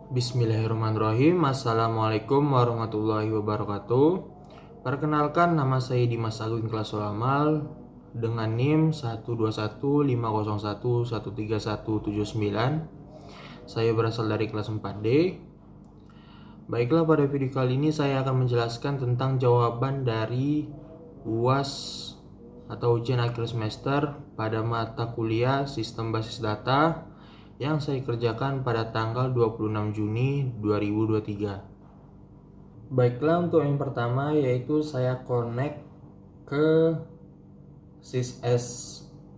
Bismillahirrahmanirrahim. Assalamualaikum warahmatullahi wabarakatuh. Perkenalkan, nama saya Dimas Agung kelas Solamal dengan NIM 1215011313179. Saya berasal dari kelas 4D. Baiklah, pada video kali ini saya akan menjelaskan tentang jawaban dari UAS atau ujian akhir semester pada mata kuliah Sistem Basis Data yang saya kerjakan pada tanggal 26 Juni 2023. Baiklah, untuk yang pertama yaitu saya connect ke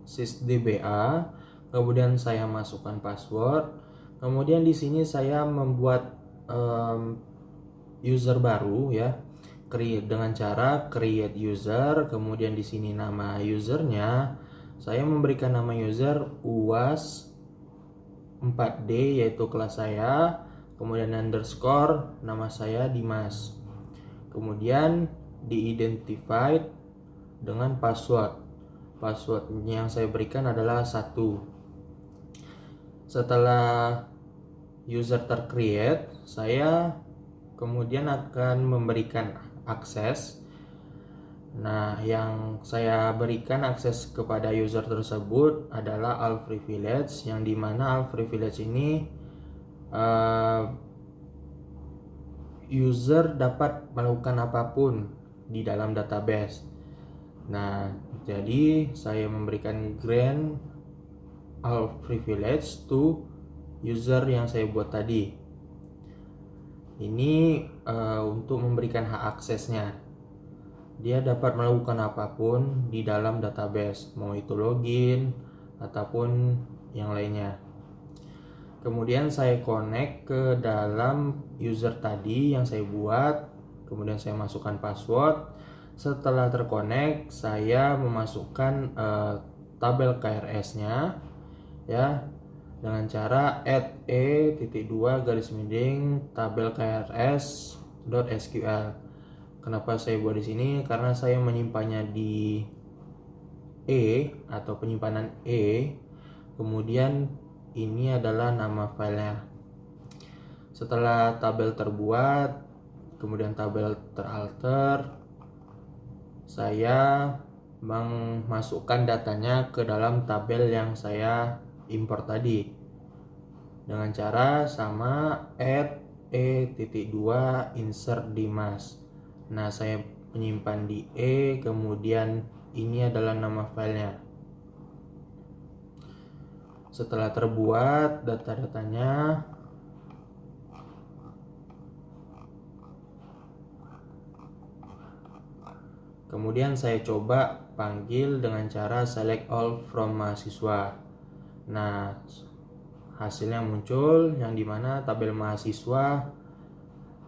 sysdba, kemudian saya masukkan password, kemudian di sini saya membuat user baru ya, create dengan cara create user, kemudian di sini nama usernya saya memberikan nama user UAS 4D yaitu kelas saya, kemudian underscore nama saya Dimas, kemudian di-identified dengan password yang saya berikan adalah 1. Setelah user tercreate, saya kemudian akan memberikan akses. Nah, yang saya berikan akses kepada user tersebut adalah all privilege, yang dimana all privilege ini user dapat melakukan apapun di dalam database. Nah, jadi saya memberikan grant all privilege to user yang saya buat tadi. Ini untuk memberikan hak aksesnya. Dia dapat melakukan apapun di dalam database, mau itu login ataupun yang lainnya. Kemudian saya connect ke dalam user tadi yang saya buat, kemudian saya masukkan password. Setelah terkonek, saya memasukkan tabel KRS-nya ya, dengan cara add tabel KRS.sql. Kenapa saya buat di sini? Karena saya menyimpannya di atau penyimpanan kemudian ini adalah nama filenya. Setelah tabel terbuat, kemudian tabel teralter, saya memasukkan datanya ke dalam tabel yang saya import tadi dengan cara sama add insert Dimas. Nah, saya menyimpan di kemudian ini adalah nama filenya. Setelah terbuat data-datanya, kemudian saya coba panggil dengan cara select all from mahasiswa. Nah, hasilnya muncul yang dimana tabel mahasiswa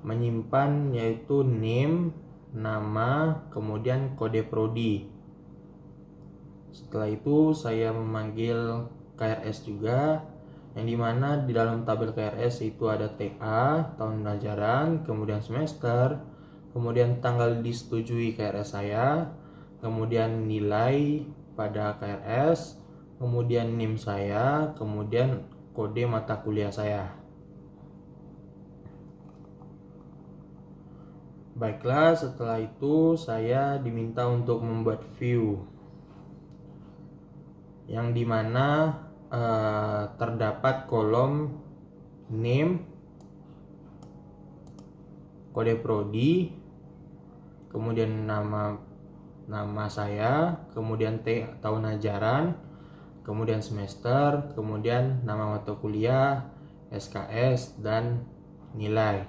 menyimpan yaitu name, nama, kemudian kode prodi. Setelah itu saya memanggil KRS juga, yang dimana di dalam tabel KRS itu ada TA, tahun ajaran, kemudian semester, kemudian tanggal disetujui KRS saya, kemudian nilai pada KRS, kemudian NIM saya, kemudian kode mata kuliah saya. Baiklah, setelah itu saya diminta untuk membuat view yang dimana terdapat kolom name, kode prodi, kemudian nama saya, kemudian tahun ajaran, kemudian semester, kemudian nama mata kuliah, SKS, dan nilai.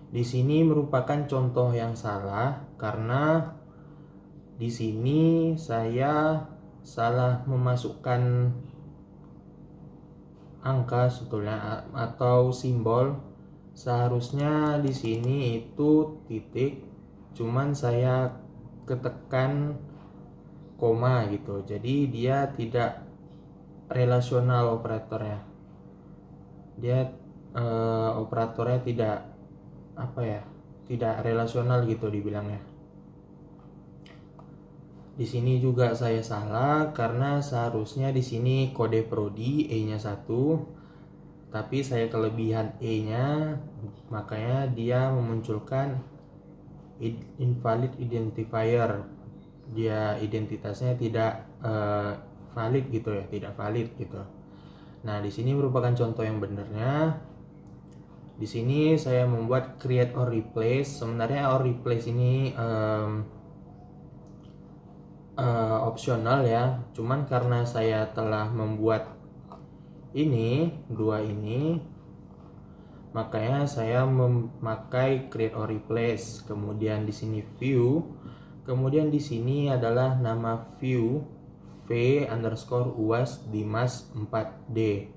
Di sini merupakan contoh yang salah karena di sini saya salah memasukkan angka sebetulnya atau simbol. Seharusnya di sini itu titik, cuman saya ketekan koma gitu. Jadi dia tidak relasional operatornya. Dia operatornya tidak tidak relasional gitu dibilangnya. Di sini juga saya salah karena seharusnya di sini kode prodi E-nya 1, tapi saya kelebihan E-nya, makanya dia memunculkan invalid identifier. Dia identitasnya tidak valid gitu ya, tidak valid gitu. Nah, di sini merupakan contoh yang benarnya. Di sini saya membuat create or replace. Sebenarnya or replace ini opsional ya. Cuman karena saya telah membuat ini, dua ini, makanya saya memakai create or replace. Kemudian di sini view. Kemudian di sini adalah nama view v_uas dimas 4D.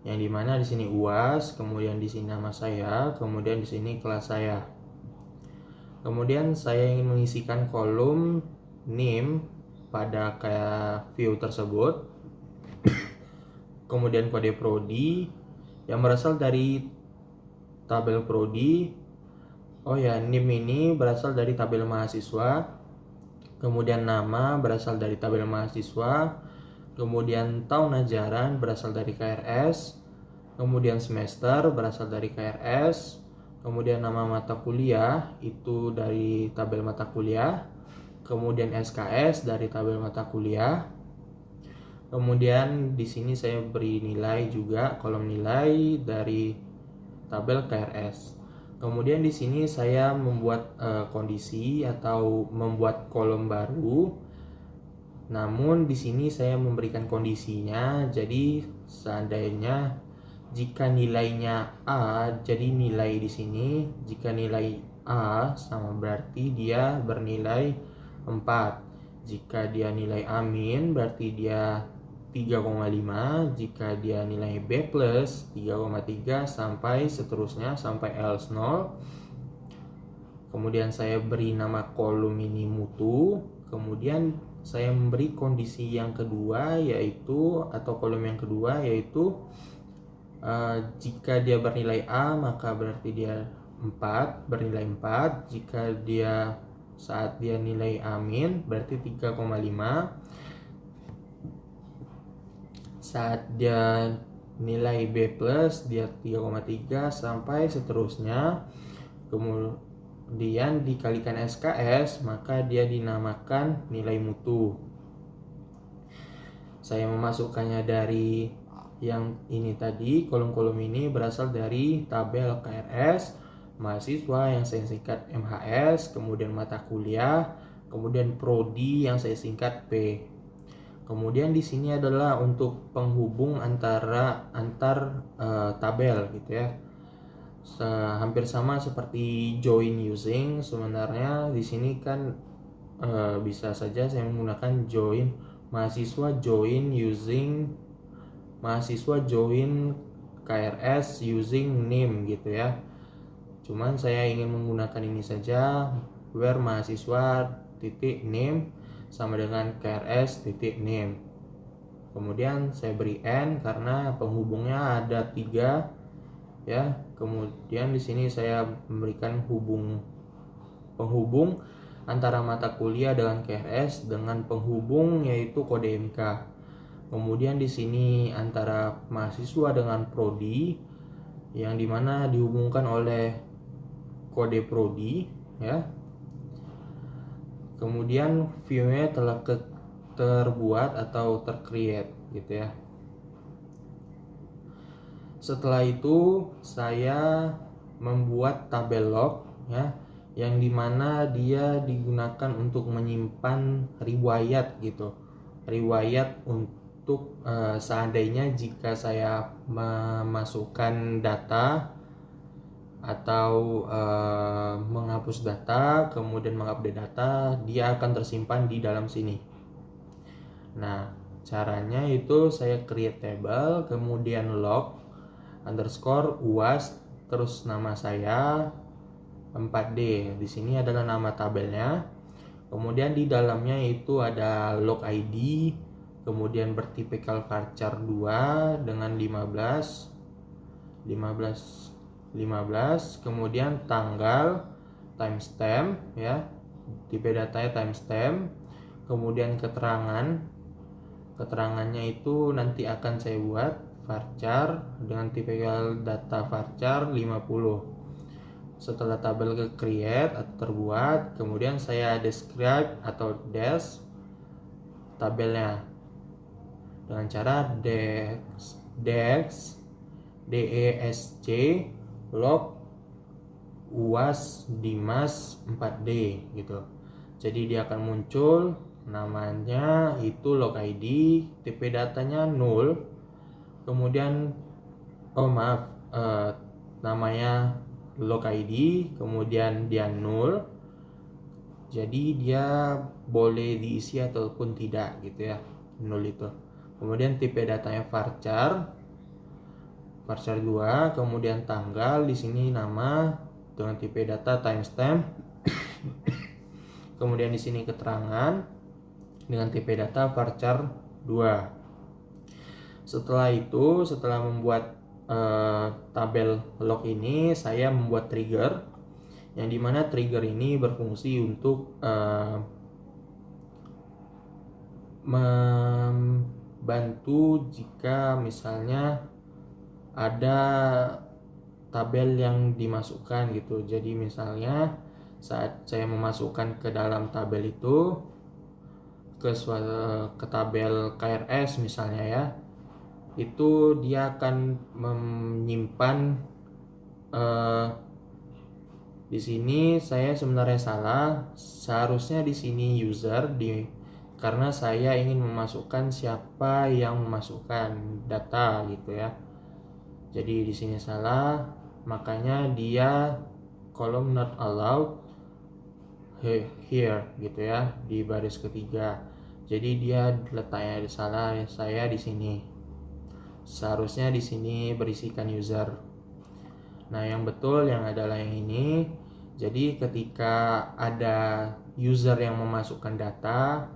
Yang dimana di sini UAS, kemudian di sini nama saya, kemudian di sini kelas saya. Kemudian saya ingin mengisikan kolom name pada kayak view tersebut. Kemudian kode prodi yang berasal dari tabel prodi. Oh ya, name ini berasal dari tabel mahasiswa. Kemudian nama berasal dari tabel mahasiswa. Kemudian tahun ajaran berasal dari KRS. Kemudian semester berasal dari KRS. Kemudian nama mata kuliah itu dari tabel mata kuliah. Kemudian SKS dari tabel mata kuliah. Kemudian di sini saya beri nilai juga, kolom nilai dari tabel KRS. Kemudian di sini saya membuat kondisi atau membuat kolom baru. Namun di sini saya memberikan kondisinya, jadi seandainya jika nilainya A, jadi nilai di sini jika nilai A sama berarti dia bernilai 4. Jika dia nilai A min berarti dia 3,5. Jika dia nilai B plus 3,3 sampai seterusnya sampai else 0. Kemudian saya beri nama kolom ini mutu. Kemudian saya memberi kondisi yang kedua yaitu, atau kolom yang kedua yaitu jika dia bernilai A maka berarti dia 4, bernilai 4. Jika dia saat dia nilai A min berarti 3,5. Saat dia nilai B plus dia 3,3 sampai seterusnya. Kemudian dikalikan SKS maka dia dinamakan nilai mutu. Saya memasukkannya dari yang ini tadi, kolom-kolom ini berasal dari tabel KRS, mahasiswa yang saya singkat MHS, kemudian mata kuliah, kemudian prodi yang saya singkat P. Kemudian di sini adalah untuk penghubung antar tabel gitu ya. Hampir sama seperti join using. Sebenarnya di sini kan bisa saja saya menggunakan join mahasiswa join using mahasiswa join KRS using name gitu ya. Cuman saya ingin menggunakan ini saja, where mahasiswa titik name sama dengan KRS titik name. Kemudian saya beri n karena penghubungnya ada 3 ya. Kemudian di sini saya memberikan penghubung antara mata kuliah dengan KRS dengan penghubung yaitu kode MK. Kemudian di sini antara mahasiswa dengan prodi yang dimana dihubungkan oleh kode prodi ya. Kemudian view-nya telah terbuat atau tercreate gitu ya. Setelah itu saya membuat tabel log ya, yang dimana dia digunakan untuk menyimpan riwayat gitu. Riwayat untuk seandainya jika saya memasukkan data atau menghapus data, kemudian mengupdate data, dia akan tersimpan di dalam sini. Nah, caranya itu saya create table, kemudian log underscore uas, terus nama saya 4D. Di sini adalah nama tabelnya. Kemudian di dalamnya itu ada log ID, kemudian bertipikal varchar 2 dengan 15, kemudian tanggal, timestamp ya, tipe datanya timestamp, kemudian keterangannya itu nanti akan saya buat varchar dengan tipikal data varchar 50. Setelah tabel create atau terbuat, kemudian saya describe atau dash tabelnya dengan cara desc log uas dimas 4D gitu. Jadi dia akan muncul namanya itu log ID, tipe datanya 0, kemudian namanya log ID, kemudian dia 0. Jadi dia boleh diisi ataupun tidak gitu ya, 0 itu. Kemudian tipe datanya varchar 2, kemudian tanggal di sini nama dengan tipe data timestamp. Kemudian di sini keterangan dengan tipe data varchar 2. Setelah itu, setelah membuat tabel log ini, saya membuat trigger yang dimana trigger ini berfungsi untuk membantu jika misalnya ada tabel yang dimasukkan gitu. Jadi misalnya saat saya memasukkan ke dalam tabel itu ke tabel KRS misalnya ya, itu dia akan menyimpan di sini saya sebenarnya salah, seharusnya di sini user karena saya ingin memasukkan siapa yang memasukkan data gitu ya. Jadi di sini salah, makanya dia kolom not allowed here gitu ya, di baris ketiga. Jadi dia letaknya salah, saya di sini. Seharusnya di sini berisikan user. Nah, yang betul yang adalah yang ini. Jadi ketika ada user yang memasukkan data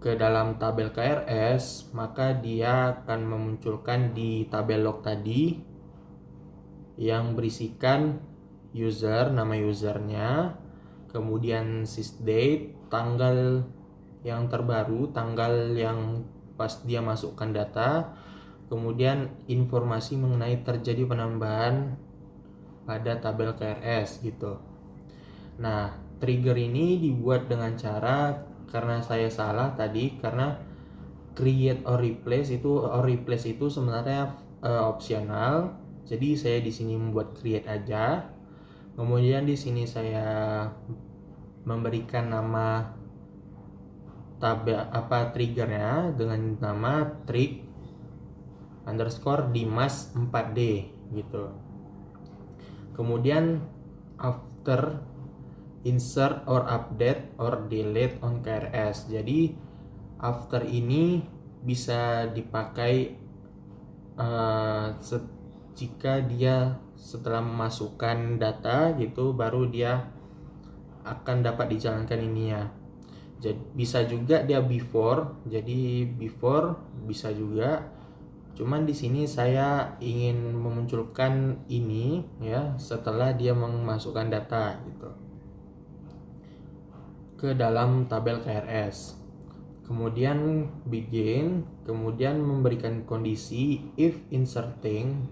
ke dalam tabel KRS, maka dia akan memunculkan di tabel log tadi yang berisikan user, nama usernya, kemudian sysdate, tanggal yang terbaru, tanggal yang pas dia masukkan data, kemudian informasi mengenai terjadi penambahan pada tabel KRS gitu. Nah, trigger ini dibuat dengan cara, karena saya salah tadi, karena create or replace itu sebenarnya opsional. Jadi saya di sini membuat create aja. Kemudian di sini saya memberikan nama tabel triggernya dengan nama trig underscore dimas 4D gitu. Kemudian after insert or update or delete on KRS. Jadi after ini bisa dipakai jika dia setelah memasukkan data gitu, baru dia akan dapat dijalankan ininya. Jadi bisa juga dia before, jadi before bisa juga. Cuman di sini saya ingin memunculkan ini ya setelah dia memasukkan data gitu ke dalam tabel KRS. Kemudian begin, kemudian memberikan kondisi if inserting,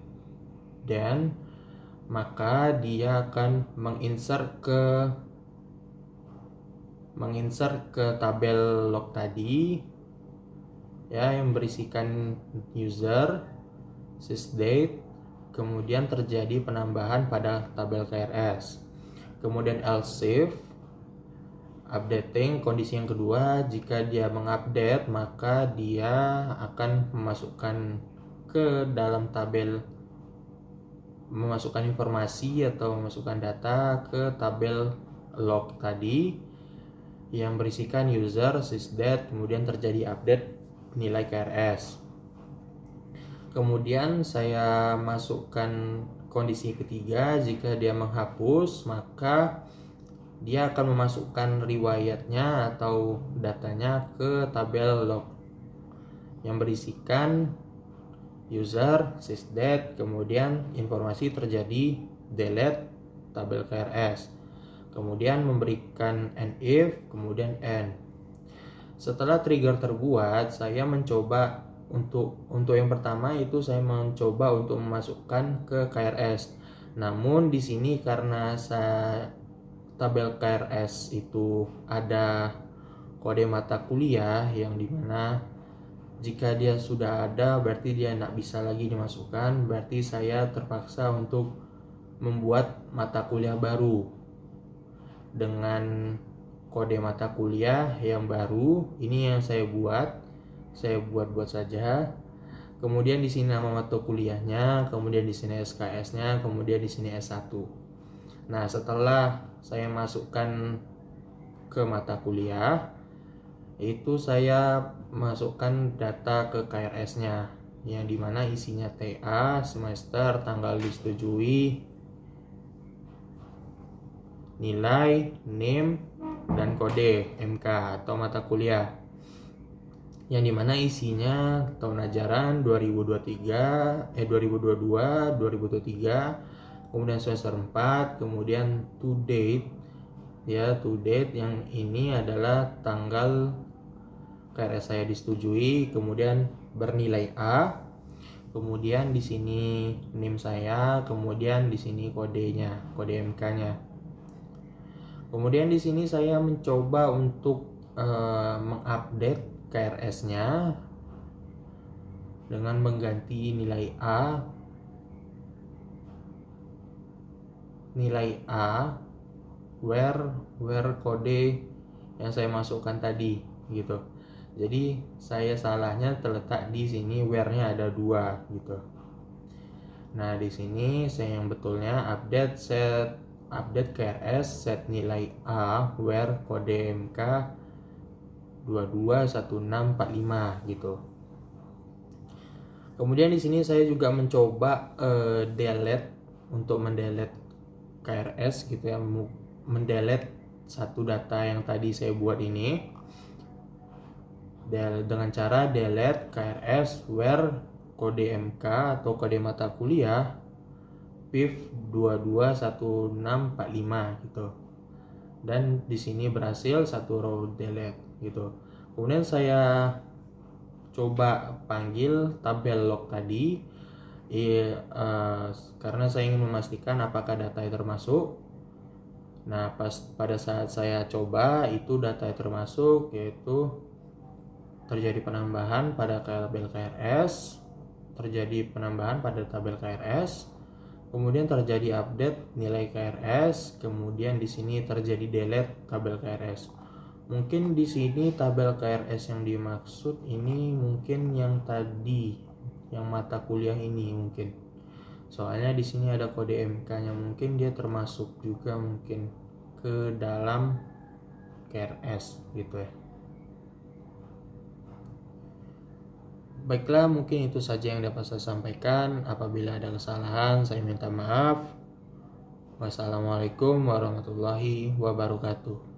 dan maka dia akan menginsert ke tabel log tadi ya, yang berisikan user, sysdate, kemudian terjadi penambahan pada tabel KRS. Kemudian else if updating, kondisi yang kedua, jika dia mengupdate maka dia akan memasukkan ke dalam tabel, memasukkan informasi atau memasukkan data ke tabel log tadi yang berisikan user, sysdate, kemudian terjadi update nilai KRS. Kemudian saya masukkan kondisi ketiga, jika dia menghapus maka dia akan memasukkan riwayatnya atau datanya ke tabel log yang berisikan user, sysdate, kemudian informasi terjadi delete tabel KRS. Kemudian memberikan and if, kemudian end. Setelah trigger terbuat, saya mencoba untuk yang pertama itu saya mencoba untuk memasukkan ke KRS. Namun di sini karena tabel KRS itu ada kode mata kuliah yang dimana jika dia sudah ada berarti dia tidak bisa lagi dimasukkan, berarti saya terpaksa untuk membuat mata kuliah baru dengan kode mata kuliah yang baru. Ini yang saya buat saja. Kemudian di sini nama mata kuliahnya, kemudian di sini SKS-nya, kemudian di sini S1. Nah, setelah saya masukkan ke mata kuliah, itu saya masukkan data ke KRS-nya yang dimana isinya TA, semester, tanggal disetujui, nilai, name, dan kode MK atau mata kuliah, yang dimana isinya tahun ajaran 2022, 2023, kemudian semester 4, kemudian to date yang ini adalah tanggal KRS saya disetujui, kemudian bernilai A, kemudian di sini NIM saya, kemudian di sini kodenya, kode MK-nya. Kemudian di sini saya mencoba untuk mengupdate KRS-nya dengan mengganti nilai A where kode yang saya masukkan tadi gitu. Jadi saya salahnya terletak di sini, where-nya ada 2 gitu. Nah, di sini saya yang betulnya update KRS set nilai A where kode MK 221645 gitu. Kemudian di sini saya juga mencoba mendelete KRS gitu ya, mendelete satu data yang tadi saya buat ini dengan cara delete KRS where kode MK atau kode mata kuliah PIF 221645 gitu. Dan di sini berhasil satu row delete gitu. Kemudian saya coba panggil tabel log tadi karena saya ingin memastikan apakah data yang termasuk. Nah, pada saat saya coba itu data yang termasuk, yaitu terjadi penambahan pada tabel KRS, kemudian terjadi update nilai KRS, kemudian di sini terjadi delete tabel KRS. Mungkin di sini tabel KRS yang dimaksud ini mungkin yang tadi, yang mata kuliah ini mungkin. Soalnya di sini ada kode MK-nya, mungkin dia termasuk juga mungkin ke dalam KRS gitu ya. Baiklah, mungkin itu saja yang dapat saya sampaikan. Apabila ada kesalahan, saya minta maaf. Wassalamualaikum warahmatullahi wabarakatuh.